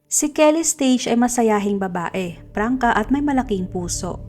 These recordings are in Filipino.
Si Kelly Stage ay masayahing babae, prangka at may malaking puso.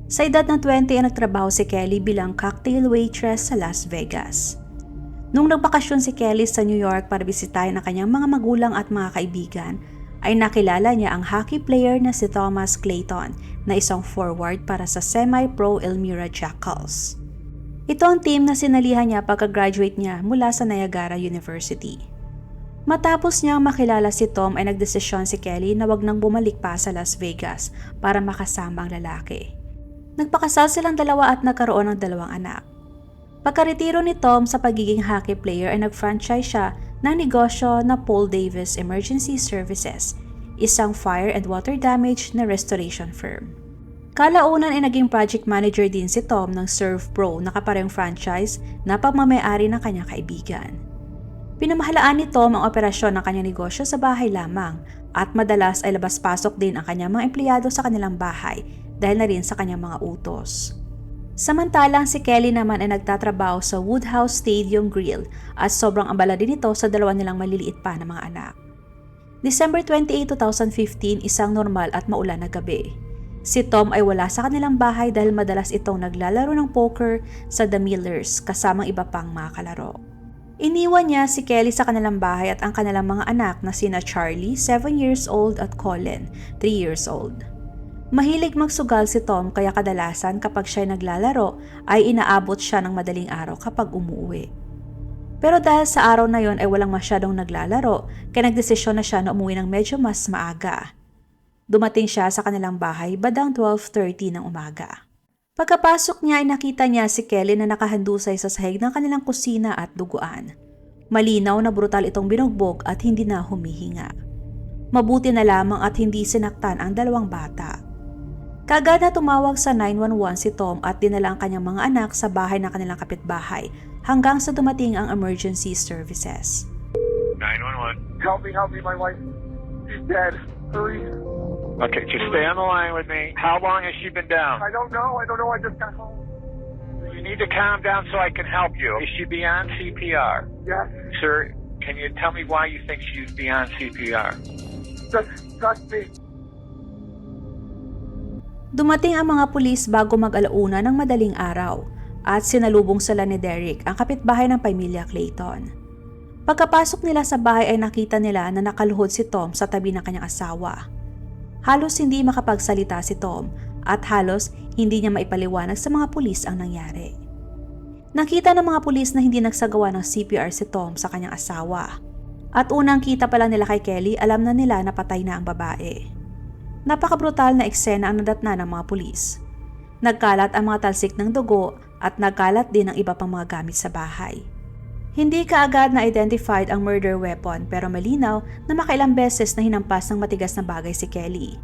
Sa edad ng 20 ay nagtrabaho si Kelly bilang cocktail waitress sa Las Vegas. Nung nagbakasyon si Kelly sa New York para bisitahin ang kanyang mga magulang at mga kaibigan, ay nakilala niya ang hockey player na si Thomas Clayton na isang forward para sa semi-pro Elmira Jackals. Ito ang team na sinalihan niya pagka-graduate niya mula sa Niagara University. Matapos niyang makilala si Tom ay nagdesisyon si Kelly na wag nang bumalik pa sa Las Vegas para makasama ang lalaki. Nagpakasal silang dalawa at nagkaroon ng 2 anak. Pagkaretiro ni Tom sa pagiging hockey player ay nag-franchise siya ng negosyo na Paul Davis Emergency Services, isang fire and water damage na restoration firm. Kalaunan ay naging project manager din si Tom ng Serve Pro na kaparehong franchise na pagmamayari ng kanyang kaibigan. Pinamahalaan ni Tom ang operasyon ng kanyang negosyo sa bahay lamang at madalas ay labas-pasok din ang kanyang mga empleyado sa kanilang bahay dahil na rin sa kanyang mga utos. Samantalang si Kelly naman ay nagtatrabaho sa Woodhouse Stadium Grill at sobrang abala din ito sa 2 nilang maliliit pa na mga anak. December 28, 2015, isang normal at maulan na gabi. Si Tom ay wala sa kanilang bahay dahil madalas itong naglalaro ng poker sa The Millers kasamang iba pang mga kalaro. Iniwan niya si Kelly sa kanilang bahay at ang kanilang mga anak na sina Charlie, 7 years old at Colin, 3 years old. Mahilig magsugal si Tom kaya kadalasan kapag siya'y naglalaro ay inaabot siya ng madaling araw kapag umuwi. Pero dahil sa araw na yon ay walang masyadong naglalaro, kaya nagdesisyon na siya na umuwi ng medyo mas maaga. Dumating siya sa kanilang bahay badang 12:30 ng umaga. Pagkapasok niya ay nakita niya si Kelly na nakahandusay sa sahig ng kanilang kusina at duguan. Malinaw na brutal itong binugbog at hindi na humihinga. Mabuti na lamang at hindi sinaktan ang 2 bata. Kaagad na tumawag sa 911 si Tom at dinala ang kanyang mga anak sa bahay ng kanilang kapitbahay hanggang sa dumating ang emergency services. 911. Help me, my wife. She's dead. Hurry. Okay, just stay on the line with me. How long has she been down? I don't know. I just got home. You need to calm down so I can help you. Is she beyond CPR? Yes. Sir, can you tell me why you think she's beyond CPR? Just trust me. Dumating ang mga pulis bago mag-alauna ng madaling araw at sinalubong sila ni Derek, ang kapitbahay ng pamilya Clayton. Pagkapasok nila sa bahay ay nakita nila na nakaluhod si Tom sa tabi ng kanyang asawa. Halos hindi makapagsalita si Tom at halos hindi niya maipaliwanag sa mga pulis ang nangyari. Nakita ng mga pulis na hindi nagsagawa ng CPR si Tom sa kanyang asawa. At unang kita pa lang nila kay Kelly, alam na nila na patay na ang babae. Napakabrutal na eksena ang nadatna ng mga pulis. Nagkalat ang mga talsik ng dugo at nagkalat din ang iba pang mga gamit sa bahay. Hindi kaagad na-identified ang murder weapon pero malinaw na makailang beses na hinampas ng matigas na bagay si Kelly.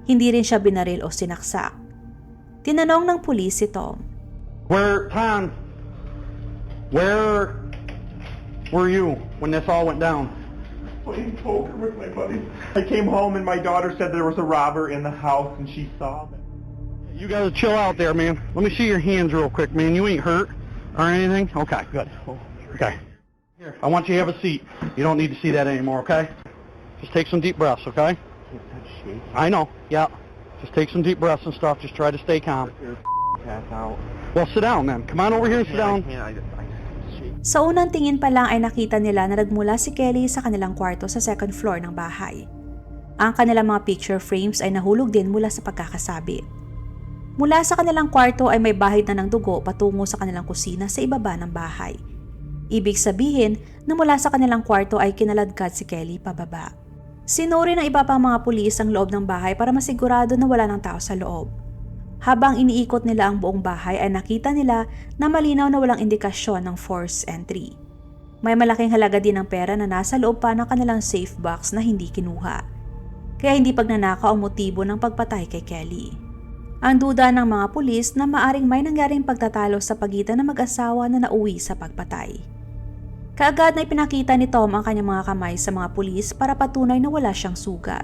Hindi rin siya binaril o sinaksak. Tinanong ng pulis si Tom. Where were you when this all went down? Playing poker with my buddy. I came home and my daughter said there was a robber in the house and she saw them. You gotta chill out there, man. Let me see your hands real quick, man. You ain't hurt or anything? Okay, good. Okay. Here, I want you to have a seat. You don't need to see that anymore, okay? Just take some deep breaths, okay? I know, yeah. Just take some deep breaths and stuff. Just try to stay calm. Pass out. Well, sit down then. Come on over here and sit down. Sa unang tingin pa lang ay nakita nila na nagmula si Kelly sa kanilang kwarto sa 2nd floor ng bahay. Ang kanilang mga picture frames ay nahulog din mula sa pagkakasabit. Mula sa kanilang kwarto ay may bahid na ng dugo patungo sa kanilang kusina sa ibaba ng bahay. Ibig sabihin na mula sa kanilang kwarto ay kinaladkad si Kelly pababa. Sinuri ng iba pang mga pulis ang loob ng bahay para masigurado na wala ng tao sa loob. Habang iniikot nila ang buong bahay ay nakita nila na malinaw na walang indikasyon ng forced entry. May malaking halaga din ng pera na nasa loob pa ng kanilang safe box na hindi kinuha. Kaya hindi pagnanakaw ang motibo ng pagpatay kay Kelly. Ang duda ng mga pulis na maaring may nangyaring pagtatalo sa pagitan ng mag-asawa na nauwi sa pagpatay. Kaagad na ipinakita ni Tom ang kanyang mga kamay sa mga pulis para patunay na wala siyang sugat.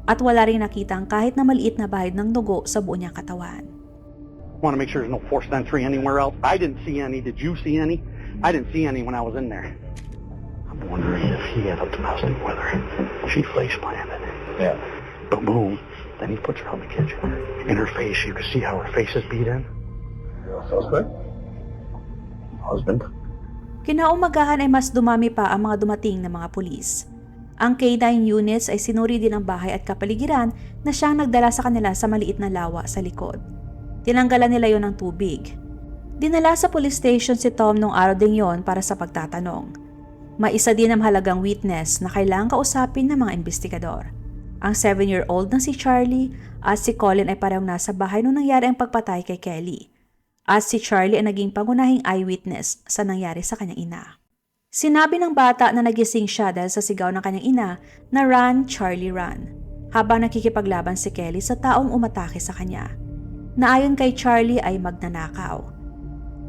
At wala rin nakitang kahit na maliit na bahid ng dugo sa buo niyang katawan. I want to make sure there's no forced entry anywhere else. I didn't see any. Did you see any? I didn't see any when I was in there. I'm wondering if he had a domestic with her. She face planted. Yeah. But boom. Then he puts her out in the kitchen. In her face, you can see how her face is beat in. Suspect? Husband? Kinaumagahan ay mas dumami pa ang mga dumating na mga pulis. Ang K9 units ay sinuri din ang bahay at kapaligiran na siyang nagdala sa kanila sa maliit na lawa sa likod. Tinanggalan nila yon ng tubig. Dinala sa police station si Tom nung araw ding yon para sa pagtatanong. May isa din ang mahalagang witness na kailangang kausapin ng mga investigador. Ang 7-year-old na si Charlie at si Colin ay parehong nasa bahay nung nangyari ang pagpatay kay Kelly. At si Charlie ay naging pangunahing eyewitness sa nangyari sa kanyang ina. Sinabi ng bata na nagising siya dahil sa sigaw ng kanyang ina na "Run, Charlie, run," habang nakikipaglaban si Kelly sa taong umatake sa kanya, na ayon kay Charlie ay magnanakaw.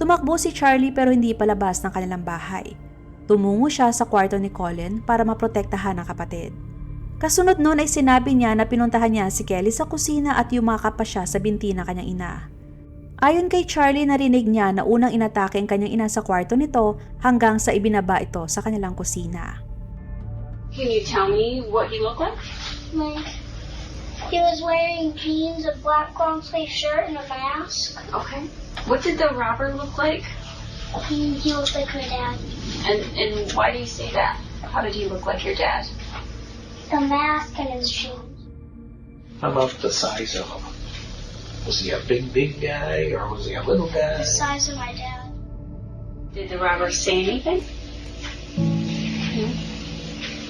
Tumakbo si Charlie pero hindi palabas ng kanilang bahay. Tumungo siya sa kwarto ni Colin para maprotektahan ang kapatid. Kasunod noon ay sinabi niya na pinuntahan niya si Kelly sa kusina at yumakap pa siya sa binti ng kanyang ina. Ayon kay Charlie, narinig niya na unang inatake ang kanyang ina sa kwarto nito hanggang sa ibinaba ito sa kanilang kusina. Can you tell me what he looked like? Like, he was wearing jeans, a black long sleeve shirt, and a mask. Okay. What did the robber look like? He looked like my dad. And why do you say that? How did he look like your dad? The mask and his jeans. How about the size of him? Was he a big guy, or was he a little guy? The size of my dad. Did the robber say anything?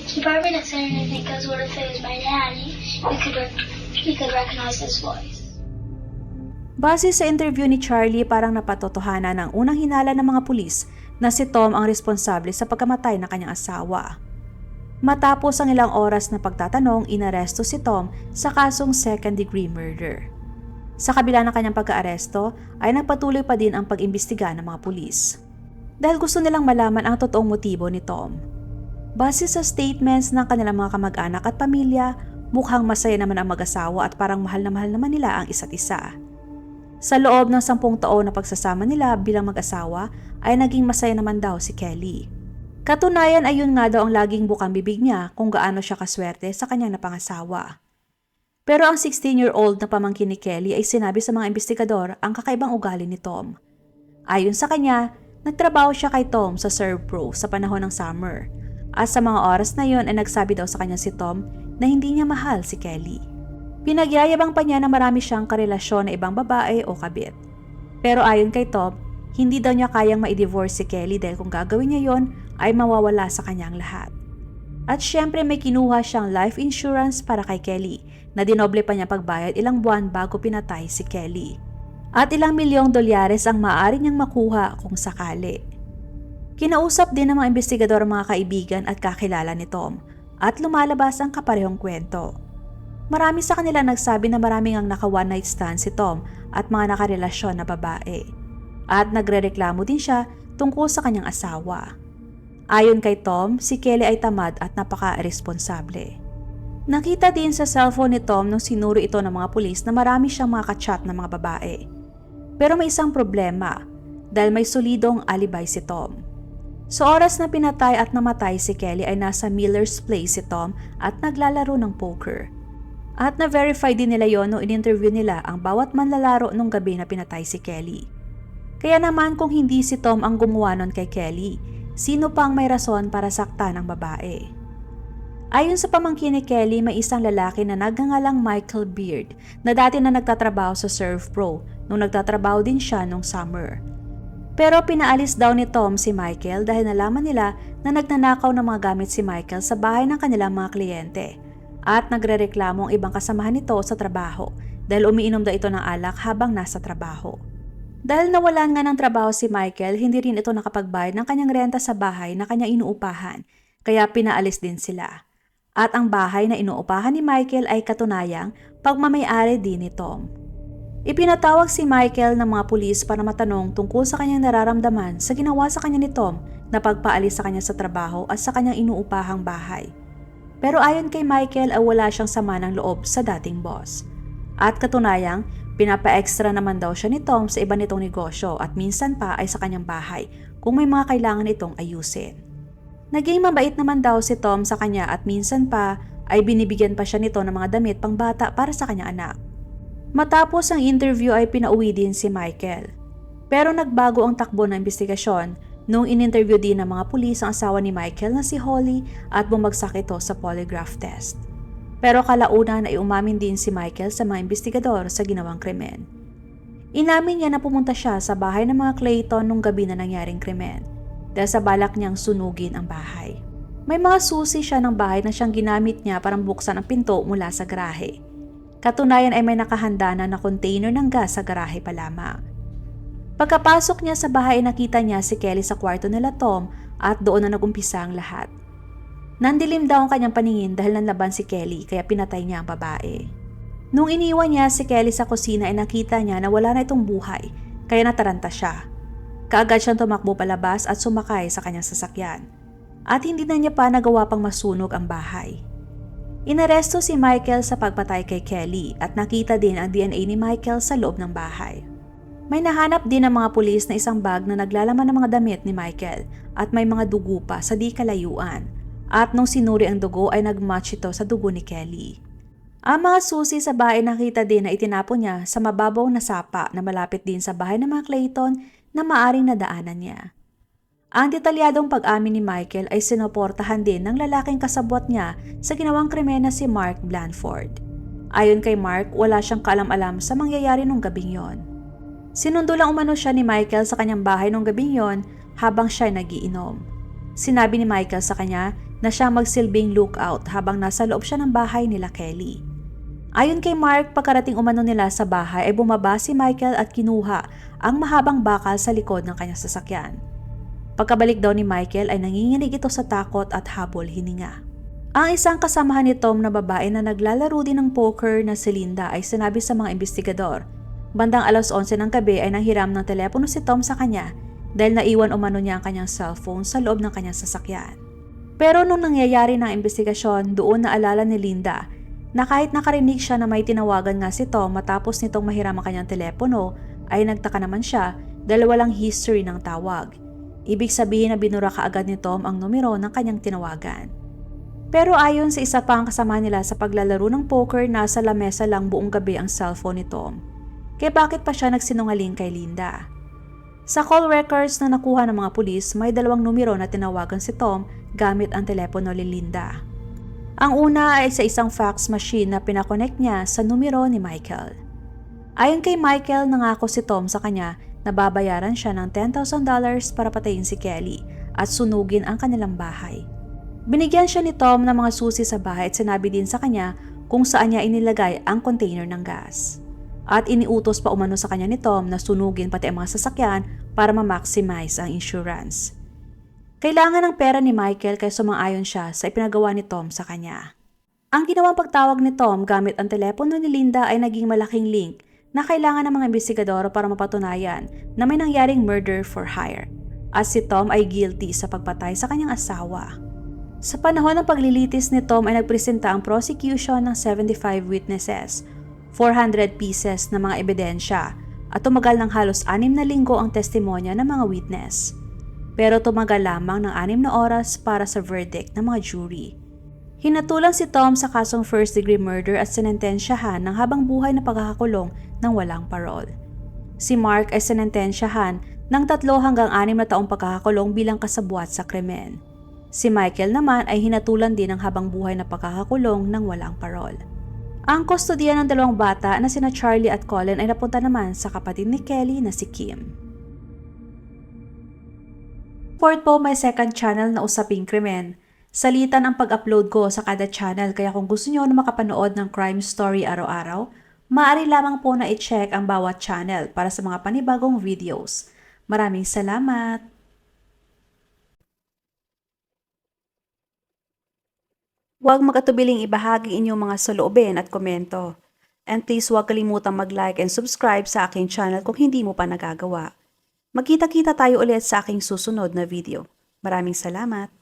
He probably didn't say anything because what if it was my dad? He could recognize his voice. Base sa interview ni Charlie, parang napatotohanan ng unang hinala ng mga pulis na si Tom ang responsable sa pagkamatay ng kanyang asawa. Matapos ang ilang oras na pagtatanong, inaresto si Tom sa kasong second-degree murder. Sa kabila ng kanyang pagka-aresto, ay nagpatuloy pa din ang pag-imbestiga ng mga pulis. Dahil gusto nilang malaman ang totoong motibo ni Tom. Base sa statements ng kanilang mga kamag-anak at pamilya, mukhang masaya naman ang mag-asawa at parang mahal naman nila ang isa't isa. Sa loob ng 10 taon na pagsasama nila bilang mag-asawa, ay naging masaya naman daw si Kelly. Katunayan ay yun nga daw ang laging bukang bibig niya kung gaano siya kaswerte sa kanyang napangasawa. Pero ang 16-year-old na pamangkin ni Kelly ay sinabi sa mga investigador ang kakaibang ugali ni Tom. Ayon sa kanya, nagtrabaho siya kay Tom sa Servpro sa panahon ng summer. At sa mga oras na yon ay nagsabi daw sa kanya si Tom na hindi niya mahal si Kelly. Pinagyayabang pa niya na marami siyang karelasyon na ibang babae o kabit. Pero ayon kay Tom, hindi daw niya kayang ma-divorce si Kelly dahil kung gagawin niya yon ay mawawala sa kanyang lahat. At syempre may kinuha siyang life insurance para kay Kelly na dinoble pa niya pagbayad ilang buwan bago pinatay si Kelly. At ilang $1,000,000 ang maaari niyang makuha kung sakali. Kinausap din ng mga investigador ang mga kaibigan at kakilala ni Tom at lumalabas ang kaparehong kwento. Marami sa kanila nagsabi na maraming ang naka one night stand si Tom at mga nakarelasyon na babae. At nagrereklamo din siya tungkol sa kanyang asawa. Ayon kay Tom, si Kelly ay tamad at napaka-iresponsable. Nakita din sa cellphone ni Tom nung sinuri ito ng mga pulis na marami siyang mga ka-chat ng mga babae. Pero may isang problema dahil may solidong alibay si Tom. Sa oras na pinatay at namatay si Kelly ay nasa Miller's Place si Tom at naglalaro ng poker. At na-verify din nila yon nung in-interview nila ang bawat manlalaro nung gabi na pinatay si Kelly. Kaya naman kung hindi si Tom ang gumawa nun kay Kelly, sino pang may rason para saktan ang babae? Ayon sa pamangkin ni Kelly, may isang lalaki na nagngangalang Michael Beard na dati na nagtatrabaho sa Servpro nung nagtatrabaho din siya nung summer. Pero pinaalis daw ni Tom si Michael dahil nalaman nila na nagnanakaw ng mga gamit si Michael sa bahay ng kanilang mga kliyente at nagrereklamo ang ibang kasamahan nito sa trabaho dahil umiinom daw ito ng alak habang nasa trabaho. Dahil nawalan nga ng trabaho si Michael, hindi rin ito nakapagbayad ng kanyang renta sa bahay na kanyang inuupahan, kaya pinaalis din sila. At ang bahay na inuupahan ni Michael ay katunayang pagmamay-ari din ni Tom. Ipinatawag si Michael ng mga pulis para matanong tungkol sa kanyang nararamdaman sa ginawa sa kanya ni Tom na pagpaalis sa kanya sa trabaho at sa kanyang inuupahang bahay. Pero ayon kay Michael ay wala siyang sama ng loob sa dating boss. At katunayang, pinapa-extra naman daw siya ni Tom sa iba nitong negosyo at minsan pa ay sa kanyang bahay kung may mga kailangan itong ayusin. Naging mabait naman daw si Tom sa kanya at minsan pa ay binibigyan pa siya nito ng mga damit pang bata para sa kanyang anak. Matapos ang interview ay pinauwi din si Michael. Pero nagbago ang takbo ng investigasyon nung in-interview din ng mga pulis ang asawa ni Michael na si Holly at bumagsak ito sa polygraph test. Pero kalaunan ay umamin din si Michael sa mga investigador sa ginawang krimen. Inamin niya na pumunta siya sa bahay ng mga Clayton nung gabi na nangyaring krimen dahil sa balak niyang sunugin ang bahay. May mga susi siya ng bahay na siyang ginamit niya para buksan ang pinto mula sa garahe. Katunayan ay may nakahanda na container ng gas sa garahe pa lamang. Pagkapasok niya sa bahay ay nakita niya si Kelly sa kwarto nila Tom at doon na nagumpisa ang lahat. Nandilim daw ang kanyang paningin dahil nanlaban si Kelly kaya pinatay niya ang babae. Nung iniwan niya si Kelly sa kusina ay nakita niya na wala na itong buhay kaya nataranta siya. Kaagad siyang tumakbo palabas at sumakay sa kanyang sasakyan. At hindi na niya pa nagawa pang masunog ang bahay. Inaresto si Michael sa pagpatay kay Kelly at nakita din ang DNA ni Michael sa loob ng bahay. May nahanap din ng mga pulis na isang bag na naglalaman ng mga damit ni Michael at may mga dugo pa sa di kalayuan. At nung sinuri ang dugo ay nagmatch ito sa dugo ni Kelly. Ang mga susi sa bahay nakita din na itinapon niya sa mababaw na sapa na malapit din sa bahay ng mga Clayton na maaring nadaanan niya. Ang detalyadong pag-amin ni Michael ay sinuportahan din ng lalaking kasabwat niya sa ginawang krimen na si Mark Blandford. Ayon kay Mark, wala siyang kaalam-alam sa mangyayari nung gabing yon. Sinundo lang umano siya ni Michael sa kanyang bahay nung gabing yon habang siya nagiinom. Sinabi ni Michael sa kanya na siya magsilbing lookout habang nasa loob siya ng bahay nila Kelly. Ayon kay Mark, pagkarating umano nila sa bahay ay bumaba si Michael at kinuha ang mahabang bakal sa likod ng kanyang sasakyan. Pagkabalik daw ni Michael ay nanginginig ito sa takot at habol hininga. Ang isang kasamahan ni Tom na babae na naglalaro din ng poker na si Linda ay sinabi sa mga investigador. Bandang 11:00 ng gabi ay nanghiram ng telepono si Tom sa kanya dahil naiwan umano niya ang kanyang cellphone sa loob ng kanyang sasakyan. Pero nung nangyayari ng investigasyon, doon naalala ni Linda na kahit nakarinig siya na may tinawagan nga si Tom matapos nitong mahiram ang kanyang telepono, ay nagtaka naman siya dahil walang history ng tawag. Ibig sabihin na binura kaagad ni Tom ang numero ng kanyang tinawagan. Pero ayon sa isa pang kasama nila sa paglalaro ng poker, nasa lamesa lang buong gabi ang cellphone ni Tom. Kaya bakit pa siya nagsinungaling kay Linda? Sa call records na nakuha ng mga pulis, may 2 numero na tinawagan si Tom gamit ang telepono ni Linda. Ang una ay sa isang fax machine na pinakonect niya sa numero ni Michael. Ayon kay Michael, nangako si Tom sa kanya na babayaran siya ng $10,000 para patayin si Kelly at sunugin ang kanilang bahay. Binigyan siya ni Tom ng mga susi sa bahay at sinabi din sa kanya kung saan niya inilagay ang container ng gas. At iniutos pa umano sa kanya ni Tom na sunugin pati ang mga sasakyan para ma-maximize ang insurance. Kailangan ng pera ni Michael kaya sumang-ayon siya sa ipinagawa ni Tom sa kanya. Ang ginawang pagtawag ni Tom gamit ang telepono ni Linda ay naging malaking link na kailangan ng mga investigador para mapatunayan na may nangyaring murder for hire at si Tom ay guilty sa pagpatay sa kanyang asawa. Sa panahon ng paglilitis ni Tom ay nagpresenta ang prosecution ng 75 witnesses, 400 pieces na mga ebidensya at tumagal ng halos 6 na linggo ang testimonya ng mga witness. Pero tumagal lamang ng 6 na oras para sa verdict ng mga jury. Hinatulan si Tom sa kasong first-degree murder at sinentensyahan ng habang buhay na pagkakakulong ng walang parol. Si Mark ay sinentensyahan ng 3 hanggang 6 na taong pagkakakulong bilang kasabwat sa krimen. Si Michael naman ay hinatulan din ng habang buhay na pagkakakulong ng walang parol. Ang kustodiya ng 2 bata na sina Charlie at Colin ay napunta naman sa kapatid ni Kelly na si Kim. Support po may second channel na Usaping Krimen. Salitan ang pag-upload ko sa kada channel kaya kung gusto nyo na makapanood ng crime story araw-araw, maaari lamang po na i-check ang bawat channel para sa mga panibagong videos. Maraming salamat! Huwag magatubiling ibahagi inyong mga saloobin at komento. And please huwag kalimutang mag-like and subscribe sa aking channel kung hindi mo pa nagagawa. Magkita-kita tayo ulit sa aking susunod na video. Maraming salamat!